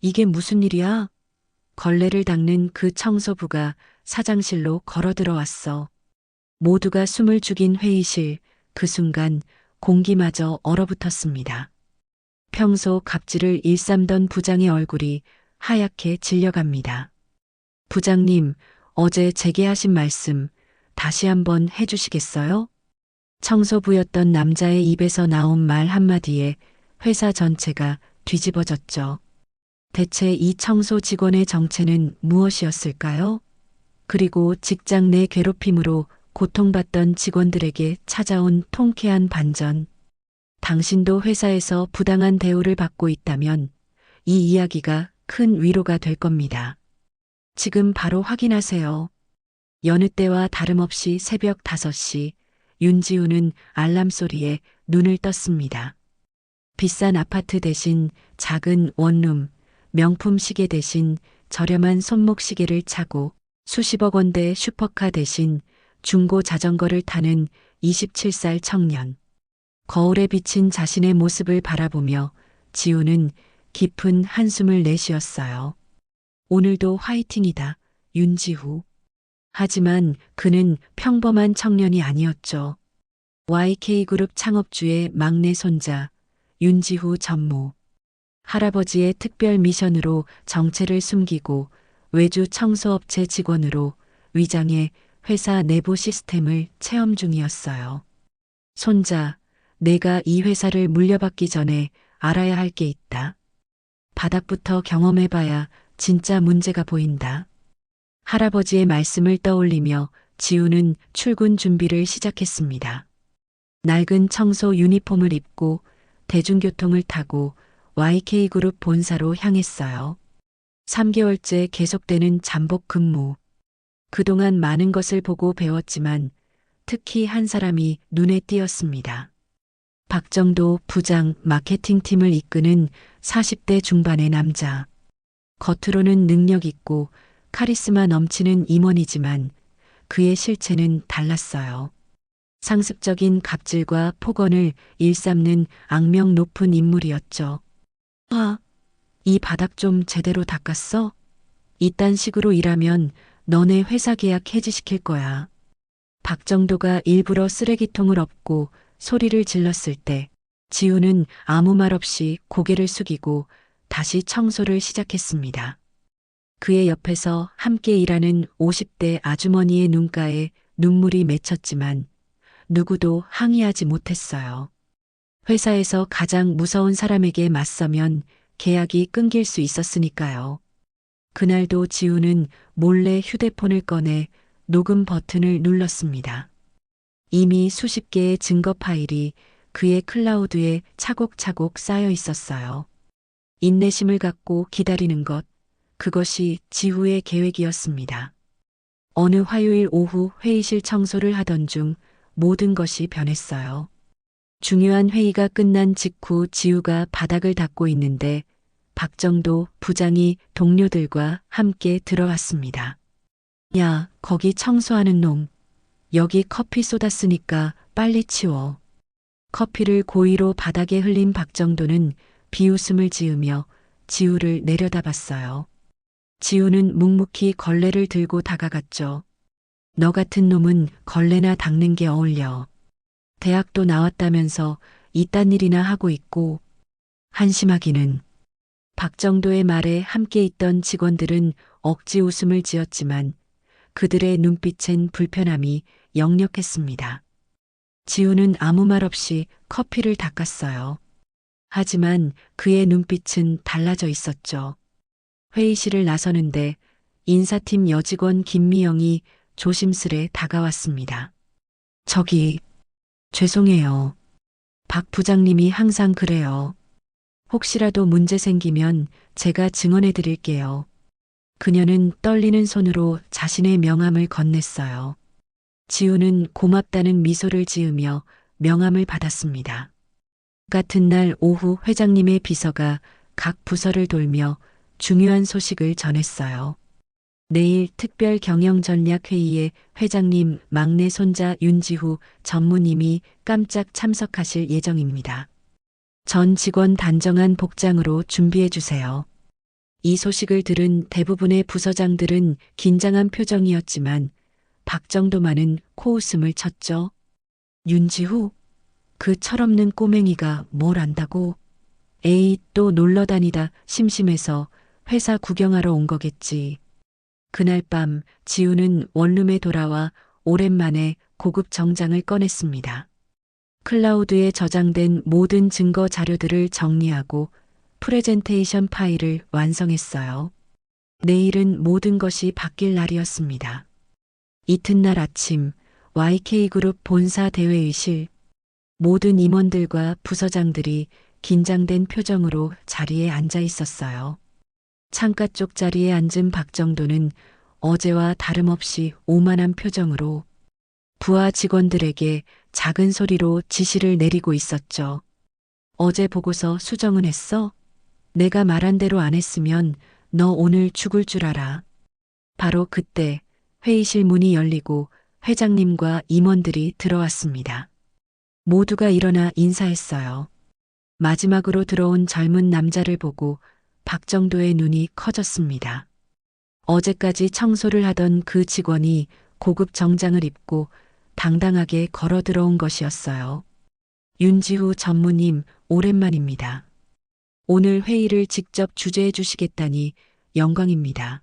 이게 무슨 일이야? 걸레를 닦는 그 청소부가 사장실로 걸어 들어왔어. 모두가 숨을 죽인 회의실, 그 순간 공기마저 얼어붙었습니다. 평소 갑질을 일삼던 부장의 얼굴이 하얗게 질려갑니다. 부장님, 어제 제게 하신 말씀 다시 한번 해주시겠어요? 청소부였던 남자의 입에서 나온 말 한마디에 회사 전체가 뒤집어졌죠. 대체 이 청소 직원의 정체는 무엇이었을까요? 그리고 직장 내 괴롭힘으로 고통받던 직원들에게 찾아온 통쾌한 반전. 당신도 회사에서 부당한 대우를 받고 있다면 이 이야기가 큰 위로가 될 겁니다. 지금 바로 확인하세요. 여느 때와 다름없이 새벽 5시, 윤지우는 알람 소리에 눈을 떴습니다. 비싼 아파트 대신 작은 원룸, 명품 시계 대신 저렴한 손목 시계를 차고 수십억 원대 슈퍼카 대신 중고 자전거를 타는 27살 청년. 거울에 비친 자신의 모습을 바라보며 지우는 깊은 한숨을 내쉬었어요. 오늘도 화이팅이다, 윤지후. 하지만 그는 평범한 청년이 아니었죠. YK그룹 창업주의 막내 손자, 윤지후 전무. 할아버지의 특별 미션으로 정체를 숨기고 외주 청소업체 직원으로 위장해 회사 내부 시스템을 체험 중이었어요. 손자, 내가 이 회사를 물려받기 전에 알아야 할 게 있다. 바닥부터 경험해봐야 진짜 문제가 보인다. 할아버지의 말씀을 떠올리며 지우는 출근 준비를 시작했습니다. 낡은 청소 유니폼을 입고 대중교통을 타고 YK그룹 본사로 향했어요. 3개월째 계속되는 잠복 근무. 그동안 많은 것을 보고 배웠지만 특히 한 사람이 눈에 띄었습니다. 박정도 부장 마케팅팀을 이끄는 40대 중반의 남자. 겉으로는 능력 있고 카리스마 넘치는 임원이지만 그의 실체는 달랐어요. 상습적인 갑질과 폭언을 일삼는 악명 높은 인물이었죠. 아, 이 바닥 좀 제대로 닦았어? 이딴 식으로 일하면 너네 회사 계약 해지시킬 거야. 박정도가 일부러 쓰레기통을 엎고 소리를 질렀을 때 지우는 아무 말 없이 고개를 숙이고 다시 청소를 시작했습니다. 그의 옆에서 함께 일하는 50대 아주머니의 눈가에 눈물이 맺혔지만 누구도 항의하지 못했어요. 회사에서 가장 무서운 사람에게 맞서면 계약이 끊길 수 있었으니까요. 그날도 지우는 몰래 휴대폰을 꺼내 녹음 버튼을 눌렀습니다. 이미 수십 개의 증거 파일이 그의 클라우드에 차곡차곡 쌓여 있었어요. 인내심을 갖고 기다리는 것, 그것이 지후의 계획이었습니다. 어느 화요일 오후 회의실 청소를 하던 중 모든 것이 변했어요. 중요한 회의가 끝난 직후 지우가 바닥을 닦고 있는데 박정도 부장이 동료들과 함께 들어왔습니다. 야, 거기 청소하는 놈. 여기 커피 쏟았으니까 빨리 치워. 커피를 고의로 바닥에 흘린 박정도는 비웃음을 지으며 지우를 내려다봤어요. 지우는 묵묵히 걸레를 들고 다가갔죠. 너 같은 놈은 걸레나 닦는 게 어울려. 대학도 나왔다면서 이딴 일이나 하고 있고. 한심하기는. 박정도의 말에 함께 있던 직원들은 억지 웃음을 지었지만 그들의 눈빛엔 불편함이 역력했습니다. 지우는 아무 말 없이 커피를 닦았어요. 하지만 그의 눈빛은 달라져 있었죠. 회의실을 나서는데 인사팀 여직원 김미영이 조심스레 다가왔습니다. 저기, 죄송해요. 박 부장님이 항상 그래요. 혹시라도 문제 생기면 제가 증언해 드릴게요. 그녀는 떨리는 손으로 자신의 명함을 건넸어요. 지우는 고맙다는 미소를 지으며 명함을 받았습니다. 같은 날 오후 회장님의 비서가 각 부서를 돌며 중요한 소식을 전했어요. 내일 특별 경영 전략 회의에 회장님 막내 손자 윤지후 전무님이 깜짝 참석하실 예정입니다. 전 직원 단정한 복장으로 준비해 주세요. 이 소식을 들은 대부분의 부서장들은 긴장한 표정이었지만 박정도만은 코웃음을 쳤죠. 윤지후, 그 철없는 꼬맹이가 뭘 안다고? 에이, 또 놀러 다니다 심심해서 회사 구경하러 온 거겠지. 그날 밤 지우는 원룸에 돌아와 오랜만에 고급 정장을 꺼냈습니다. 클라우드에 저장된 모든 증거 자료들을 정리하고 프레젠테이션 파일을 완성했어요. 내일은 모든 것이 바뀔 날이었습니다. 이튿날 아침 YK그룹 본사 대회의실, 모든 임원들과 부서장들이 긴장된 표정으로 자리에 앉아 있었어요. 창가 쪽 자리에 앉은 박정도는 어제와 다름없이 오만한 표정으로 부하 직원들에게 작은 소리로 지시를 내리고 있었죠. 어제 보고서 수정은 했어? 내가 말한 대로 안 했으면 너 오늘 죽을 줄 알아. 바로 그때 회의실 문이 열리고 회장님과 임원들이 들어왔습니다. 모두가 일어나 인사했어요. 마지막으로 들어온 젊은 남자를 보고 박정도의 눈이 커졌습니다. 어제까지 청소를 하던 그 직원이 고급 정장을 입고 당당하게 걸어 들어온 것이었어요. 윤지후 전무님, 오랜만입니다. 오늘 회의를 직접 주재해 주시겠다니 영광입니다.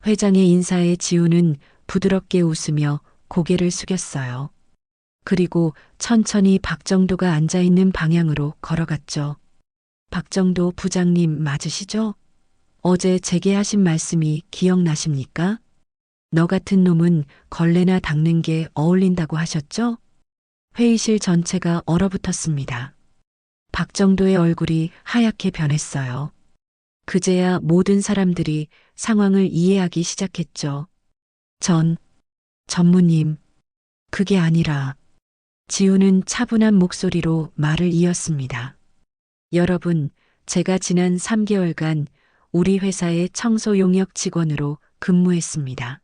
회장의 인사에 지우는 부드럽게 웃으며 고개를 숙였어요. 그리고 천천히 박정도가 앉아 있는 방향으로 걸어갔죠. 박정도 부장님 맞으시죠? 어제 제게 하신 말씀이 기억나십니까? 너 같은 놈은 걸레나 닦는 게 어울린다고 하셨죠? 회의실 전체가 얼어붙었습니다. 박정도의 얼굴이 하얗게 변했어요. 그제야 모든 사람들이 상황을 이해하기 시작했죠. 전무님, 그게 아니라 지우는 차분한 목소리로 말을 이었습니다. 여러분, 제가 지난 3개월간 우리 회사의 청소 용역 직원으로 근무했습니다.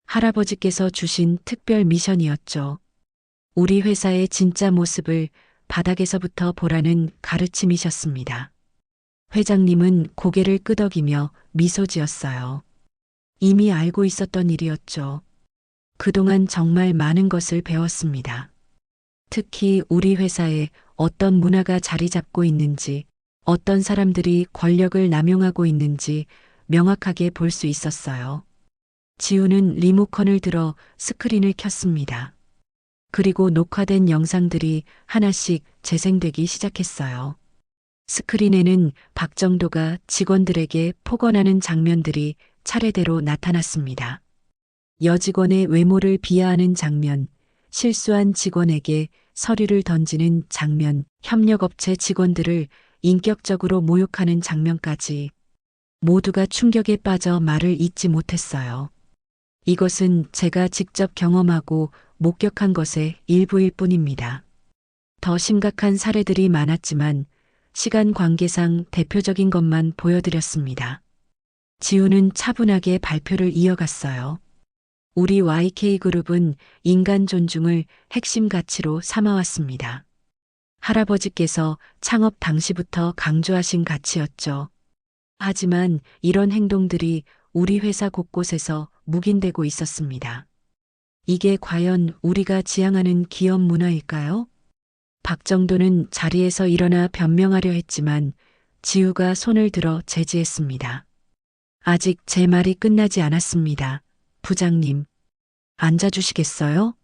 할아버지께서 주신 특별 미션이었죠. 우리 회사의 진짜 모습을 바닥에서부터 보라는 가르침이셨습니다. 회장님은 고개를 끄덕이며 미소 지었어요. 이미 알고 있었던 일이었죠. 그동안 정말 많은 것을 배웠습니다. 특히 우리 회사에 어떤 문화가 자리 잡고 있는지, 어떤 사람들이 권력을 남용하고 있는지 명확하게 볼 수 있었어요. 지우는 리모컨을 들어 스크린을 켰습니다. 그리고 녹화된 영상들이 하나씩 재생되기 시작했어요. 스크린에는 박정도가 직원들에게 폭언하는 장면들이 차례대로 나타났습니다. 여직원의 외모를 비하하는 장면, 실수한 직원에게 서류를 던지는 장면, 협력업체 직원들을 인격적으로 모욕하는 장면까지 모두가 충격에 빠져 말을 잇지 못했어요. 이것은 제가 직접 경험하고 목격한 것의 일부일 뿐입니다. 더 심각한 사례들이 많았지만 시간 관계상 대표적인 것만 보여드렸습니다. 지우는 차분하게 발표를 이어갔어요. 우리 YK그룹은 인간 존중을 핵심 가치로 삼아왔습니다. 할아버지께서 창업 당시부터 강조하신 가치였죠. 하지만 이런 행동들이 우리 회사 곳곳에서 묵인되고 있었습니다. 이게 과연 우리가 지향하는 기업 문화일까요? 박정도는 자리에서 일어나 변명하려 했지만 지우가 손을 들어 제지했습니다. 아직 제 말이 끝나지 않았습니다. 부장님, 앉아주시겠어요?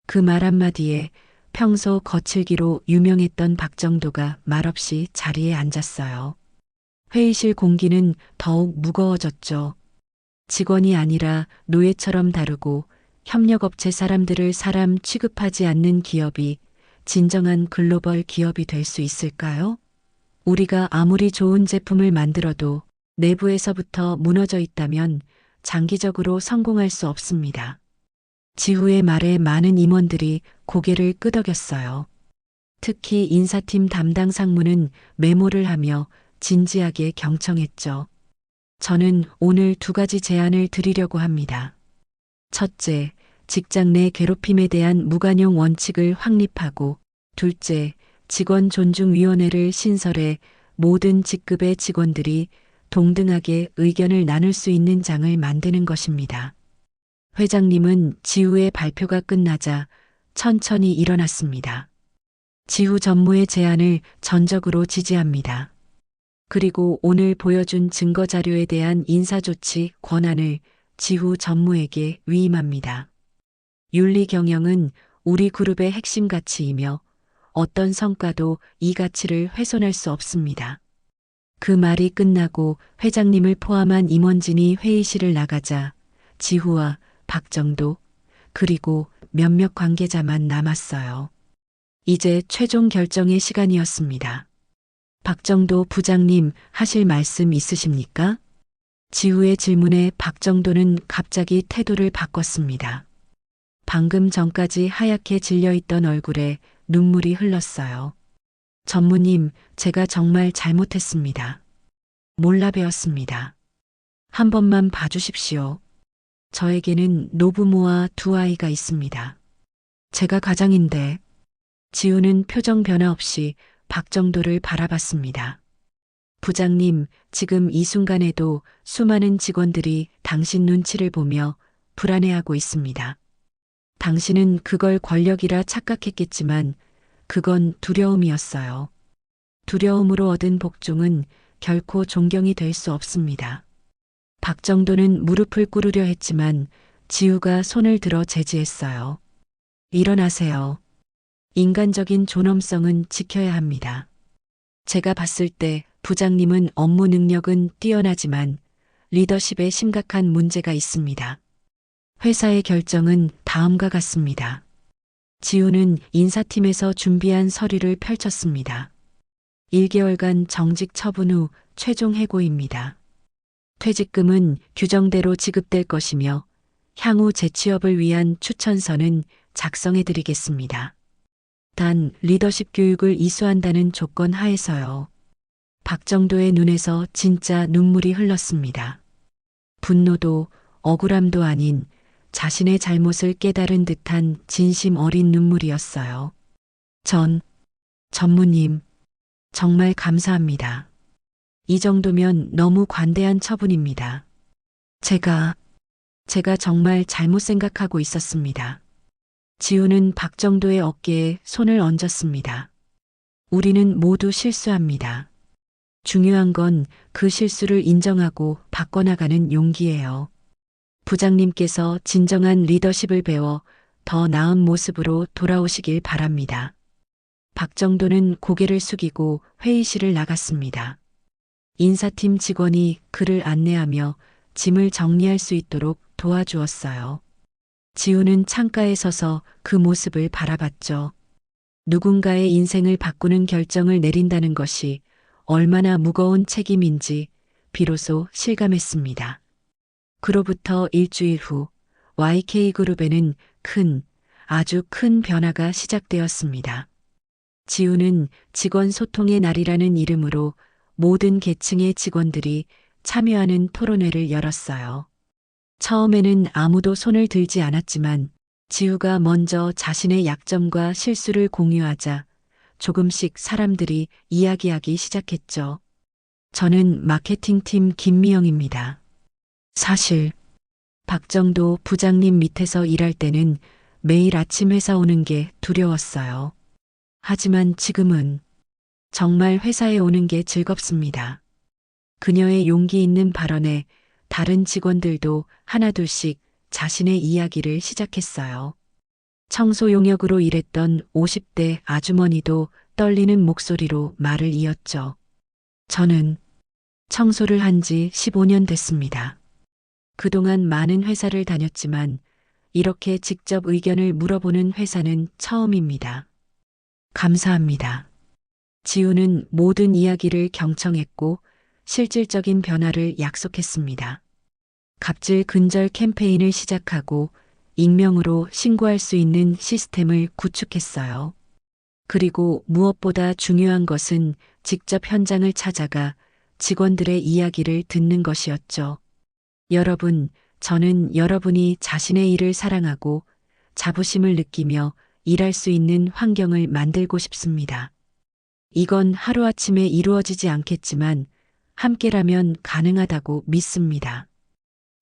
그 말 한마디에 평소 거칠기로 유명했던 박정도가 말없이 자리에 앉았어요. 회의실 공기는 더욱 무거워졌죠. 직원이 아니라 노예처럼 다루고 협력업체 사람들을 사람 취급하지 않는 기업이 진정한 글로벌 기업이 될 수 있을까요? 우리가 아무리 좋은 제품을 만들어도 내부에서부터 무너져 있다면 장기적으로 성공할 수 없습니다. 지후의 말에 많은 임원들이 고개를 끄덕였어요. 특히 인사팀 담당 상무는 메모를 하며 진지하게 경청했죠. 저는 오늘 2가지 제안을 드리려고 합니다. 첫째, 직장 내 괴롭힘에 대한 무관용 원칙을 확립하고, 둘째, 직원 존중위원회를 신설해 모든 직급의 직원들이 동등하게 의견을 나눌 수 있는 장을 만드는 것입니다. 회장님은 지우의 발표가 끝나자 천천히 일어났습니다. 지우 전무의 제안을 전적으로 지지합니다. 그리고 오늘 보여준 증거 자료에 대한 인사조치 권한을 지우 전무에게 위임합니다. 윤리 경영은 우리 그룹의 핵심 가치이며 어떤 성과도 이 가치를 훼손할 수 없습니다. 그 말이 끝나고 회장님을 포함한 임원진이 회의실을 나가자 지후와 박정도 그리고 몇몇 관계자만 남았어요. 이제 최종 결정의 시간이었습니다. 박정도 부장님 하실 말씀 있으십니까? 지후의 질문에 박정도는 갑자기 태도를 바꿨습니다. 방금 전까지 하얗게 질려있던 얼굴에 눈물이 흘렀어요. 전무님, 제가 정말 잘못했습니다. 몰라 배웠습니다. 한 번만 봐주십시오. 저에게는 노부모와 두 아이가 있습니다. 제가 가장인데. 지우는 표정 변화 없이 박정도를 바라봤습니다. 부장님, 지금 이 순간에도 수많은 직원들이 당신 눈치를 보며 불안해하고 있습니다. 당신은 그걸 권력이라 착각했겠지만 그건 두려움이었어요. 두려움으로 얻은 복종은 결코 존경이 될 수 없습니다. 박정도는 무릎을 꿇으려 했지만 지우가 손을 들어 제지했어요. 일어나세요. 인간적인 존엄성은 지켜야 합니다. 제가 봤을 때 부장님은 업무 능력은 뛰어나지만 리더십에 심각한 문제가 있습니다. 회사의 결정은 다음과 같습니다. 지우는 인사팀에서 준비한 서류를 펼쳤습니다. 1개월간 정직 처분 후 최종 해고입니다. 퇴직금은 규정대로 지급될 것이며 향후 재취업을 위한 추천서는 작성해 드리겠습니다. 단 리더십 교육을 이수한다는 조건 하에서요. 박정도의 눈에서 진짜 눈물이 흘렀습니다. 분노도 억울함도 아닌 자신의 잘못을 깨달은 듯한 진심 어린 눈물이었어요. 전무님, 정말 감사합니다. 이 정도면 너무 관대한 처분입니다. 제가 정말 잘못 생각하고 있었습니다. 지우는 박정도의 어깨에 손을 얹었습니다. 우리는 모두 실수합니다. 중요한 건 그 실수를 인정하고 바꿔나가는 용기예요. 부장님께서 진정한 리더십을 배워 더 나은 모습으로 돌아오시길 바랍니다. 박정도는 고개를 숙이고 회의실을 나갔습니다. 인사팀 직원이 그를 안내하며 짐을 정리할 수 있도록 도와주었어요. 지우는 창가에 서서 그 모습을 바라봤죠. 누군가의 인생을 바꾸는 결정을 내린다는 것이 얼마나 무거운 책임인지 비로소 실감했습니다. 그로부터 일주일 후 YK그룹에는 아주 큰 변화가 시작되었습니다. 지우는 직원 소통의 날이라는 이름으로 모든 계층의 직원들이 참여하는 토론회를 열었어요. 처음에는 아무도 손을 들지 않았지만 지우가 먼저 자신의 약점과 실수를 공유하자 조금씩 사람들이 이야기하기 시작했죠. 저는 마케팅팀 김미영입니다. 사실 박정도 부장님 밑에서 일할 때는 매일 아침 회사 오는 게 두려웠어요. 하지만 지금은 정말 회사에 오는 게 즐겁습니다. 그녀의 용기 있는 발언에 다른 직원들도 하나둘씩 자신의 이야기를 시작했어요. 청소 용역으로 일했던 50대 아주머니도 떨리는 목소리로 말을 이었죠. 저는 청소를 한 지 15년 됐습니다. 그동안 많은 회사를 다녔지만 이렇게 직접 의견을 물어보는 회사는 처음입니다. 감사합니다. 지우는 모든 이야기를 경청했고 실질적인 변화를 약속했습니다. 갑질 근절 캠페인을 시작하고 익명으로 신고할 수 있는 시스템을 구축했어요. 그리고 무엇보다 중요한 것은 직접 현장을 찾아가 직원들의 이야기를 듣는 것이었죠. 여러분, 저는 여러분이 자신의 일을 사랑하고 자부심을 느끼며 일할 수 있는 환경을 만들고 싶습니다. 이건 하루아침에 이루어지지 않겠지만 함께라면 가능하다고 믿습니다.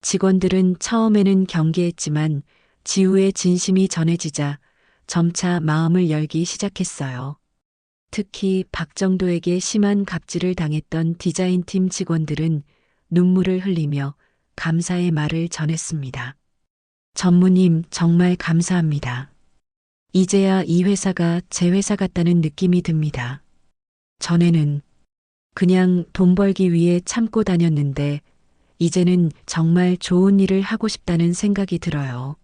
직원들은 처음에는 경계했지만 지우의 진심이 전해지자 점차 마음을 열기 시작했어요. 특히 박정도에게 심한 갑질을 당했던 디자인팀 직원들은 눈물을 흘리며 감사의 말을 전했습니다. 전무님, 정말 감사합니다. 이제야 이 회사가 제 회사 같다는 느낌이 듭니다. 전에는 그냥 돈 벌기 위해 참고 다녔는데 이제는 정말 좋은 일을 하고 싶다는 생각이 들어요.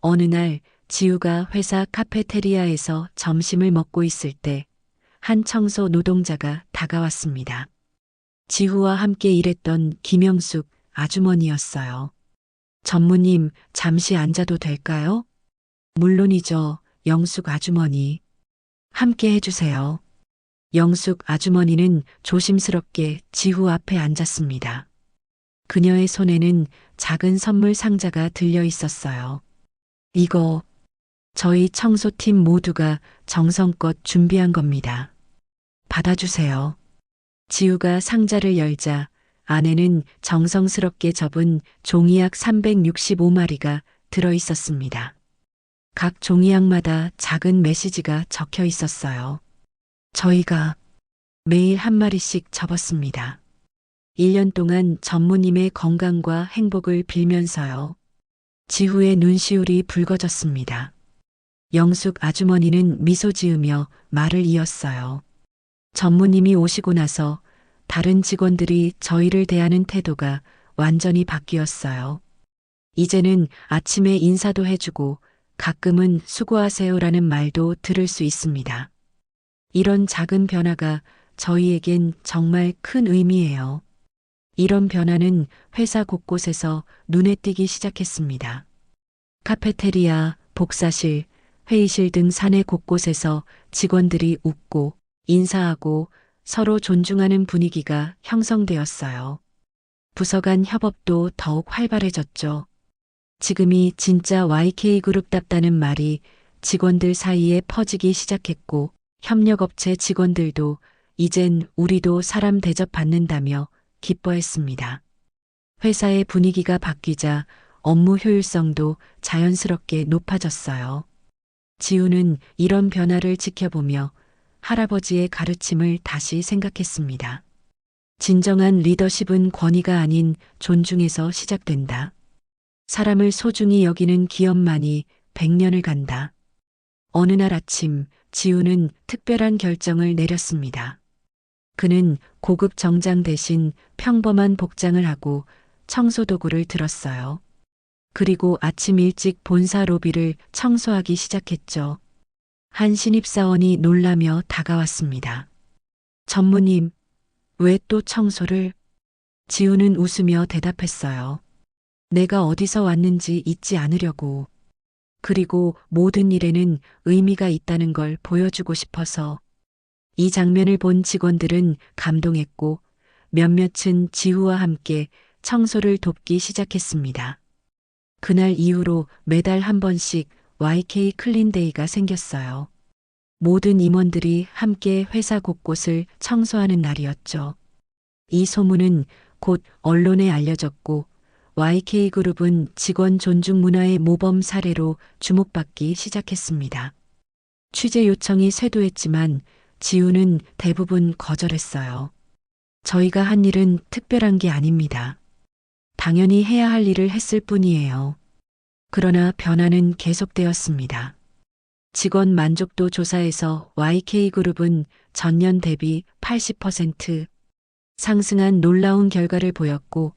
어느 날 지우가 회사 카페테리아에서 점심을 먹고 있을 때 한 청소 노동자가 다가왔습니다. 지우와 함께 일했던 김영숙 아주머니였어요. 전무님, 잠시 앉아도 될까요? 물론이죠, 영숙 아주머니. 함께 해주세요. 영숙 아주머니는 조심스럽게 지우 앞에 앉았습니다. 그녀의 손에는 작은 선물 상자가 들려 있었어요. 이거 저희 청소팀 모두가 정성껏 준비한 겁니다. 받아주세요. 지우가 상자를 열자 안에는 정성스럽게 접은 종이약 365마리가 들어 있었습니다. 각 종이약마다 작은 메시지가 적혀 있었어요. 저희가 매일 한 마리씩 접었습니다. 1년 동안 전무님의 건강과 행복을 빌면서요. 지후의 눈시울이 붉어졌습니다. 영숙 아주머니는 미소 지으며 말을 이었어요. 전무님이 오시고 나서 다른 직원들이 저희를 대하는 태도가 완전히 바뀌었어요. 이제는 아침에 인사도 해주고 가끔은 수고하세요라는 말도 들을 수 있습니다. 이런 작은 변화가 저희에겐 정말 큰 의미예요. 이런 변화는 회사 곳곳에서 눈에 띄기 시작했습니다. 카페테리아, 복사실, 회의실 등 사내 곳곳에서 직원들이 웃고 인사하고 서로 존중하는 분위기가 형성되었어요. 부서 간 협업도 더욱 활발해졌죠. 지금이 진짜 YK그룹답다는 말이 직원들 사이에 퍼지기 시작했고 협력업체 직원들도 이젠 우리도 사람 대접받는다며 기뻐했습니다. 회사의 분위기가 바뀌자 업무 효율성도 자연스럽게 높아졌어요. 지우는 이런 변화를 지켜보며 할아버지의 가르침을 다시 생각했습니다. 진정한 리더십은 권위가 아닌 존중에서 시작된다. 사람을 소중히 여기는 기업만이 100년을 간다. 어느 날 아침 지우는 특별한 결정을 내렸습니다. 그는 고급 정장 대신 평범한 복장을 하고 청소도구를 들었어요. 그리고 아침 일찍 본사 로비를 청소하기 시작했죠. 한 신입사원이 놀라며 다가왔습니다. 전무님, 왜 또 청소를? 지우는 웃으며 대답했어요. 내가 어디서 왔는지 잊지 않으려고. 그리고 모든 일에는 의미가 있다는 걸 보여주고 싶어서. 이 장면을 본 직원들은 감동했고 몇몇은 지우와 함께 청소를 돕기 시작했습니다. 그날 이후로 매달 한 번씩 YK 클린데이가 생겼어요. 모든 임원들이 함께 회사 곳곳을 청소하는 날이었죠. 이 소문은 곧 언론에 알려졌고 YK그룹은 직원 존중 문화의 모범 사례로 주목받기 시작했습니다. 취재 요청이 쇄도했지만 지우는 대부분 거절했어요. 저희가 한 일은 특별한 게 아닙니다. 당연히 해야 할 일을 했을 뿐이에요. 그러나 변화는 계속되었습니다. 직원 만족도 조사에서 YK그룹은 전년 대비 80% 상승한 놀라운 결과를 보였고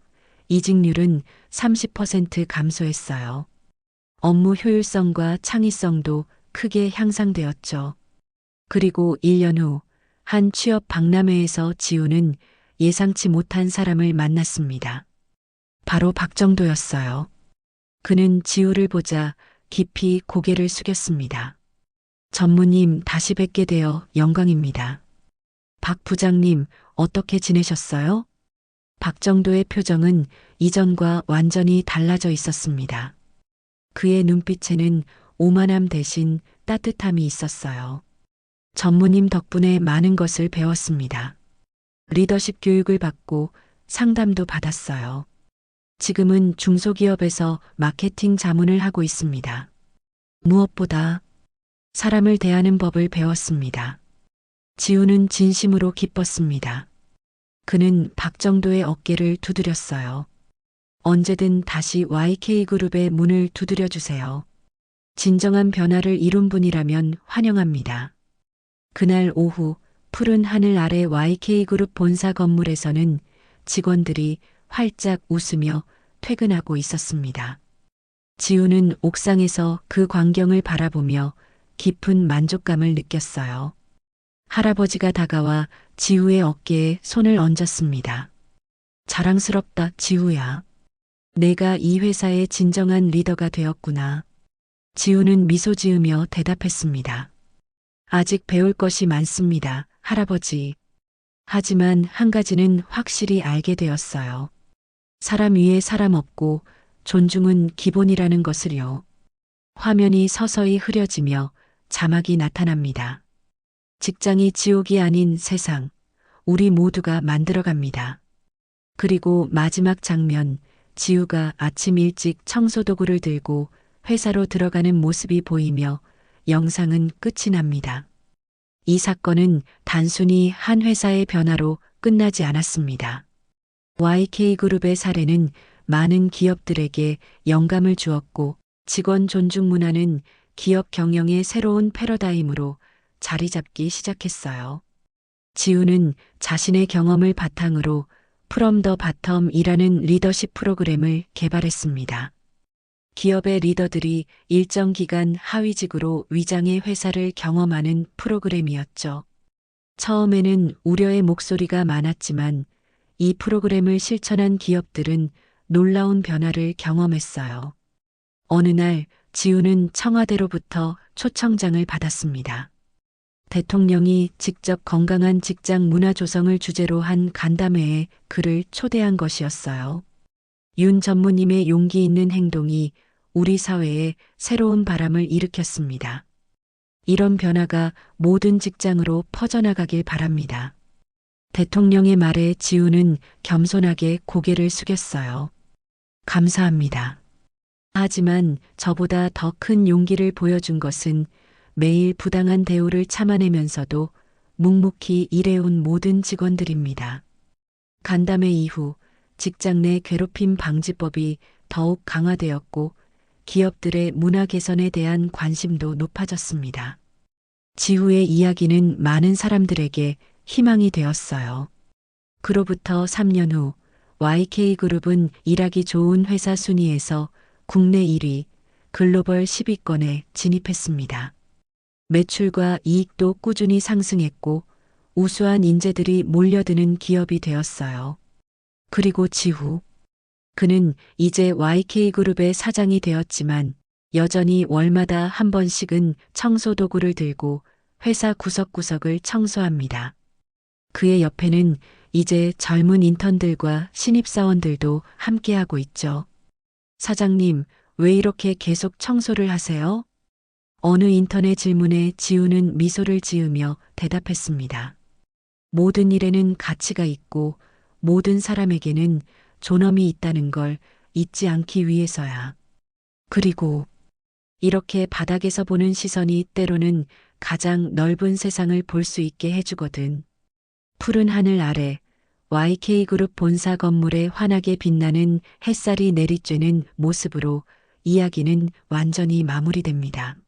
이직률은 30% 감소했어요. 업무 효율성과 창의성도 크게 향상되었죠. 그리고 1년 후 한 취업 박람회에서 지우는 예상치 못한 사람을 만났습니다. 바로 박정도였어요. 그는 지우를 보자 깊이 고개를 숙였습니다. 전무님, 다시 뵙게 되어 영광입니다. 박 부장님, 어떻게 지내셨어요? 박정도의 표정은 이전과 완전히 달라져 있었습니다. 그의 눈빛에는 오만함 대신 따뜻함이 있었어요. 전무님 덕분에 많은 것을 배웠습니다. 리더십 교육을 받고 상담도 받았어요. 지금은 중소기업에서 마케팅 자문을 하고 있습니다. 무엇보다 사람을 대하는 법을 배웠습니다. 지우는 진심으로 기뻤습니다. 그는 박정도의 어깨를 두드렸어요. 언제든 다시 YK그룹의 문을 두드려 주세요. 진정한 변화를 이룬 분이라면 환영합니다. 그날 오후 푸른 하늘 아래 YK그룹 본사 건물에서는 직원들이 활짝 웃으며 퇴근하고 있었습니다. 지우는 옥상에서 그 광경을 바라보며 깊은 만족감을 느꼈어요. 할아버지가 다가와 지우의 어깨에 손을 얹었습니다. 자랑스럽다, 지우야. 내가 이 회사의 진정한 리더가 되었구나. 지우는 미소 지으며 대답했습니다. 아직 배울 것이 많습니다, 할아버지. 하지만 한 가지는 확실히 알게 되었어요. 사람 위에 사람 없고 존중은 기본이라는 것을요. 화면이 서서히 흐려지며 자막이 나타납니다. 직장이 지옥이 아닌 세상, 우리 모두가 만들어갑니다. 그리고 마지막 장면, 지우가 아침 일찍 청소도구를 들고 회사로 들어가는 모습이 보이며 영상은 끝이 납니다. 이 사건은 단순히 한 회사의 변화로 끝나지 않았습니다. YK그룹의 사례는 많은 기업들에게 영감을 주었고 직원 존중 문화는 기업 경영의 새로운 패러다임으로 자리 잡기 시작했어요. 지우는 자신의 경험을 바탕으로 From the Bottom이라는 리더십 프로그램을 개발했습니다. 기업의 리더들이 일정 기간 하위직으로 위장의 회사를 경험하는 프로그램이었죠. 처음에는 우려의 목소리가 많았지만 이 프로그램을 실천한 기업들은 놀라운 변화를 경험했어요. 어느 날 지우는 청와대로부터 초청장을 받았습니다. 대통령이 직접 건강한 직장 문화 조성을 주제로 한 간담회에 그를 초대한 것이었어요. 윤 전무님의 용기 있는 행동이 우리 사회에 새로운 바람을 일으켰습니다. 이런 변화가 모든 직장으로 퍼져나가길 바랍니다. 대통령의 말에 지우는 겸손하게 고개를 숙였어요. 감사합니다. 하지만 저보다 더 큰 용기를 보여준 것은 매일 부당한 대우를 참아내면서도 묵묵히 일해온 모든 직원들입니다. 간담회 이후 직장 내 괴롭힘 방지법이 더욱 강화되었고 기업들의 문화 개선에 대한 관심도 높아졌습니다. 지우의 이야기는 많은 사람들에게 희망이 되었어요. 그로부터 3년 후 YK그룹은 일하기 좋은 회사 순위에서 국내 1위, 글로벌 10위권에 진입했습니다. 매출과 이익도 꾸준히 상승했고 우수한 인재들이 몰려드는 기업이 되었어요. 그리고 지후, 그는 이제 YK그룹의 사장이 되었지만 여전히 월마다 한 번씩은 청소도구를 들고 회사 구석구석을 청소합니다. 그의 옆에는 이제 젊은 인턴들과 신입사원들도 함께하고 있죠. 사장님, 왜 이렇게 계속 청소를 하세요? 어느 인턴의 질문에 지우는 미소를 지으며 대답했습니다. 모든 일에는 가치가 있고 모든 사람에게는 존엄이 있다는 걸 잊지 않기 위해서야. 그리고 이렇게 바닥에서 보는 시선이 때로는 가장 넓은 세상을 볼 수 있게 해주거든. 푸른 하늘 아래 YK그룹 본사 건물에 환하게 빛나는 햇살이 내리쬐는 모습으로 이야기는 완전히 마무리됩니다.